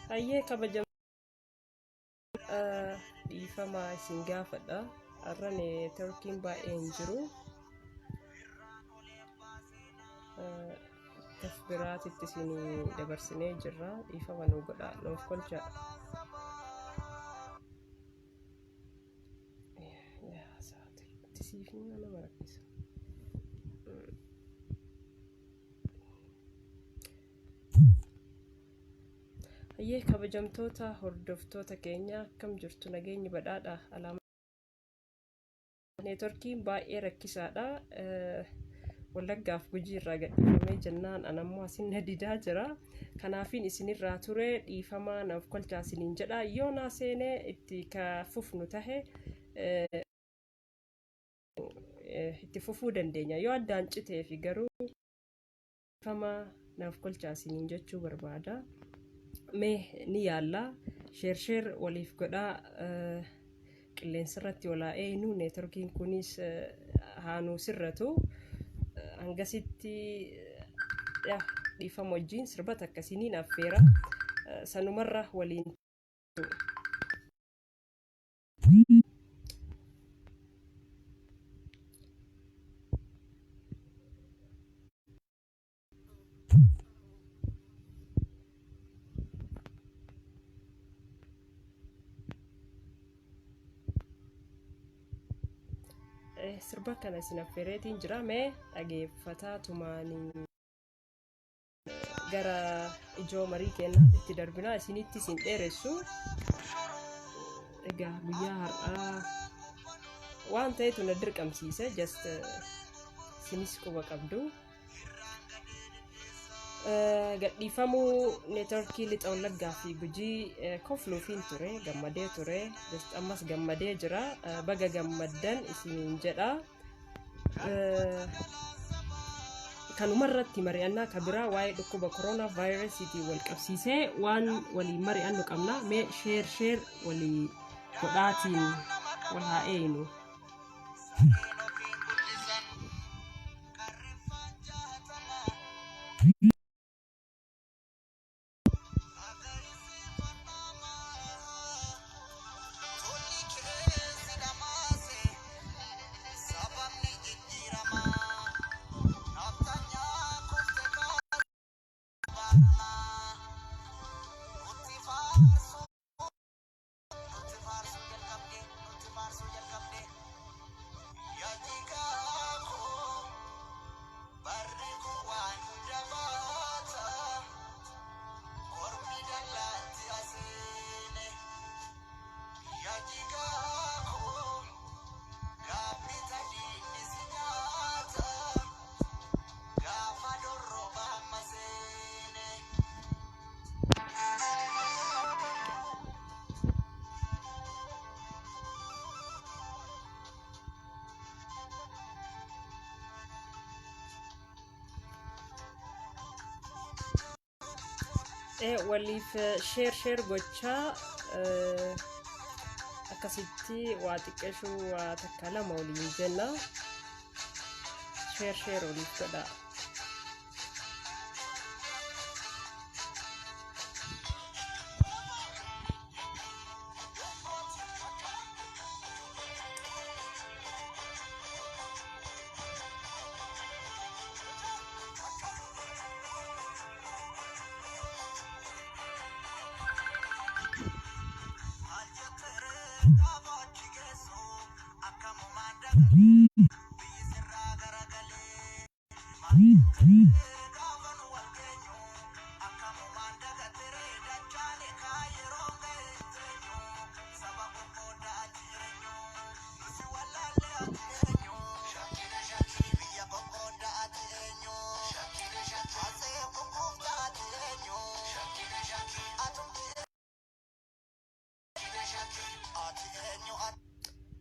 Hayyee kabajam dhiifamaa isin gaafadha. Arrane Turkiin baay'een jiru. Tasbiraatitti isin dabarsinee jirra. Dhiifama nu godha nuuf kolcha. Tisiifni nama rakkisa. Hayyee kabajamtoota hordoftoota keenya akkam jirtu nageenyi badhaadha. Alaama neetworkiin baay'ee rakkisaadha. Wallaggaaf Gujii irraa gadhiifamee jennaan anammoo asin didaa jira. Kanaafin isinirraa ture dhiifamaa naaf kolchaa isiniin jedha. Yoo naa seenee itti fufnu tahe itti fufuu dandeenya. Yoo addaan citee fi garuu dhiifamaa naaf kolchaa isiniin jechuu barbaada. Mee ni yaalla sheer waliif godhaa qilleensa irratti walaa'ee nu neetworkiin kunis haanuu sirratu hangasitti dhiifama wajjin sirbata akkasiniin affeera sanumarra waliin sirba kana isin affeereetiin jira. Mee dhageeffataa tumaanii gara ijoo marii kennaatitti darbinaa isinitti isin dheeressu. Egaa guyyaa har'aa waan ta'etu na dirqamsiise just isinis quba qabdu. Gadhiifamuu neetworkii lixa Wallaggaa fi Gujii kofluufiin ture gammadee ture just ammas gammadee jira. Baga gammaddan isiniin jedha. Kanumarratti mari'annaa kabiraa waa'ee dhukkuba koronaa vaayirasiitiin wal qabsiisee waan waliin mari'annu qabna. Mee sheer walii godhaatiin wal haa eeynu. Waliif sheer gochaa akkasitti waa xiqqeeshuu waa takka lama waliin jenna. Sheer waliif godha.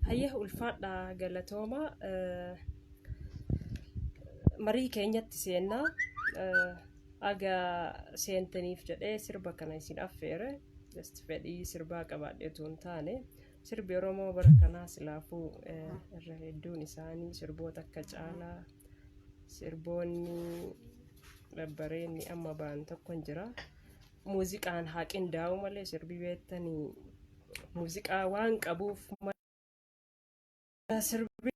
Hayyee ulfaadha galatooma. Marii keenyatti seennaa aga seentaniif jedhee sirba kana isin affeere. Just fedhii sirbaa qabaadheetu hin taane sirbi Oromoo bara kanaa silaafuu irra hedduun isaanii sirboota akka caalaa sirboonni babbareenni amma ba'an tokko hin jira. muuziqaan haa qindaa'u malee sirbi beektanii muuziqaa waan qabuuf sirbi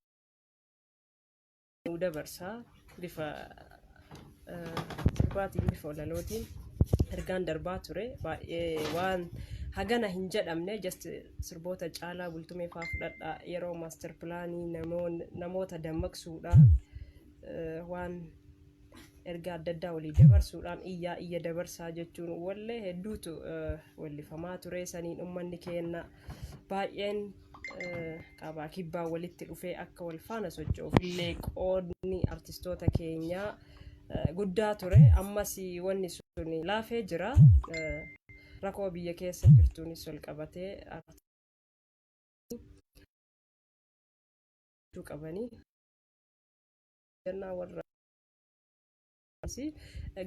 dabarsaa bifa sirbaatiin bifa walalootiin ergaan darbaa ture baay'ee waan hagana hin jedhamne just sirboota caalaa bultumee faa fudhadhaa yeroo maaster pilaanii namoota dammaqsuudhaan waan ergaa adda addaa walii dabarsuudhaan iyya dabarsaa jechuun wallee hedduutu wallifamaa ture saniin ummanni keenya baay'een qabaa kibbaa walitti dhufee akka wal faana socho'uuf illee qoodni artistoota keenyaa guddaa ture ammas wanni sun laafee jira rakkoo biyya keessa jirtuunis wal qabatee qabanii jennaa warra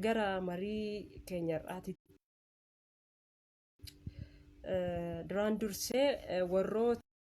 gara marii keenyarraati duraan dursee warroota